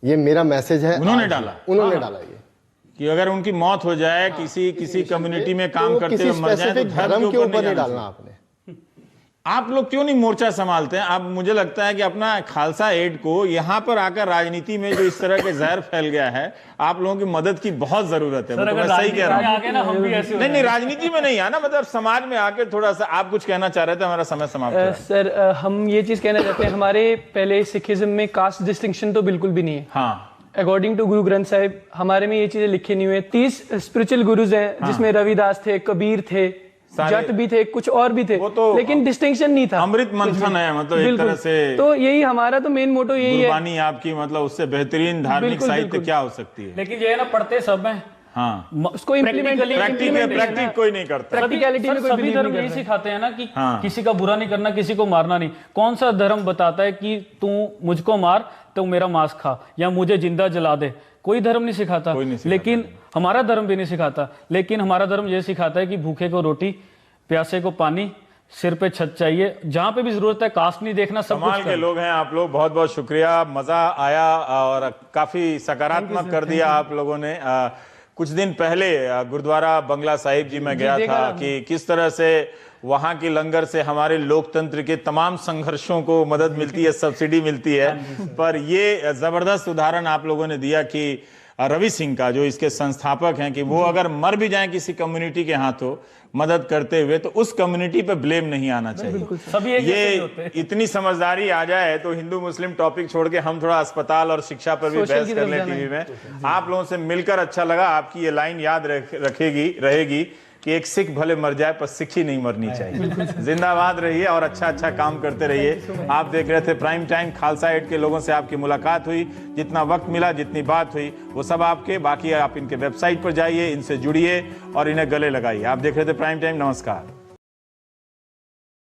ये मेरा मैसेज है। उन्होंने डाला ये कि अगर उनकी मौत हो जाए, किसी कम्युनिटी में काम करते हुए मर जाए, तो धर्म के ऊपर नहीं डालना आपने। आप लोग क्यों नहीं मोर्चा संभालते हैं? अब मुझे लगता है कि अपना खालसा एड को यहाँ पर आकर राजनीति में जो इस तरह के जहर फैल गया है, आप लोगों की मदद की बहुत जरूरत है। सर, मैं सही कह रहा हूँ। नहीं, राजनीति में नहीं आना, मतलब समाज में आकर थोड़ा सा आप कुछ कहना चाह रहे थे, हमारा समय समाप्त हो रहा है। सर, हम ये चीज कहना चाहते हैं, हमारे पहले सिखिज्म में कास्ट डिस्टिंक्शन तो बिल्कुल भी नहीं है। हाँ, अकॉर्डिंग टू गुरु ग्रंथ साहिब हमारे में ये चीजें लिखी नहीं हुई है। 30 स्पिरिचुअल गुरुज हैं, जिसमें रविदास थे, कबीर थे, जट भी थे, कुछ और भी थे, लेकिन डिस्टिंक्शन नहीं था। अमृत मंथन है, मतलब एक तरह से। तो यही हमारा तो मेन मोटो यही है। कुर्बानी आपकी, मतलब उससे बेहतरीन धार्मिक साहित्य क्या हो सकती है? लेकिन ये है ना, पढ़ते सब हैं। हाँ, उसको प्रैक्टिक कोई नहीं करता। प्रैक्टिकलिटी में कोई सभी धर्म यही सिखाते हैं ना कि किसी का बुरा नहीं करना, किसी को मारना नहीं। कौन सा धर्म बताता है कि तू मुझको मार तो मेरा मांस खा, या मुझे जिंदा जला दे? कोई धर्म नहीं सिखाता। लेकिन हमारा धर्म भी नहीं सिखाता। लेकिन हमारा धर्म यह सिखाता है कि भूखे को रोटी, प्यासे को पानी, सिर पे छत चाहिए, जहां पे भी जरूरत है। कास्ट नहीं देखना, सब कमाल के लोग हैं आप लोग। बहुत बहुत शुक्रिया, मजा आया और काफी सकारात्मक कर दिया आप लोगों ने। कुछ दिन पहले गुरुद्वारा बंगला साहिब जी में गया था कि किस तरह से वहां की लंगर से हमारे लोकतंत्र के तमाम संघर्षों को मदद मिलती है, सब्सिडी मिलती है। पर ये जबरदस्त उदाहरण आप लोगों ने दिया कि रवि सिंह का, जो इसके संस्थापक हैं, कि वो अगर मर भी जाएं किसी कम्युनिटी के हाथों मदद करते हुए, तो उस कम्युनिटी पे ब्लेम नहीं आना चाहिए। सभी ये इतनी समझदारी आ जाए तो हिंदू मुस्लिम टॉपिक छोड़ के हम थोड़ा अस्पताल और शिक्षा पर भी बहस कर लें टीवी में। आप लोगों से मिलकर अच्छा लगा। आपकी ये लाइन याद रहेगी कि एक सिख भले मर जाए पर सिक्खी नहीं मरनी चाहिए। जिंदाबाद रहिए और अच्छा काम करते रहिए। आप देख रहे थे प्राइम टाइम। खालसा एड के लोगों से आपकी मुलाकात हुई, जितना वक्त मिला, जितनी बात हुई, वो सब आपके। बाकी आप इनके वेबसाइट पर जाइए, इनसे जुड़िए और इन्हें गले लगाइए। आप देख रहे थे प्राइम टाइम। नमस्कार।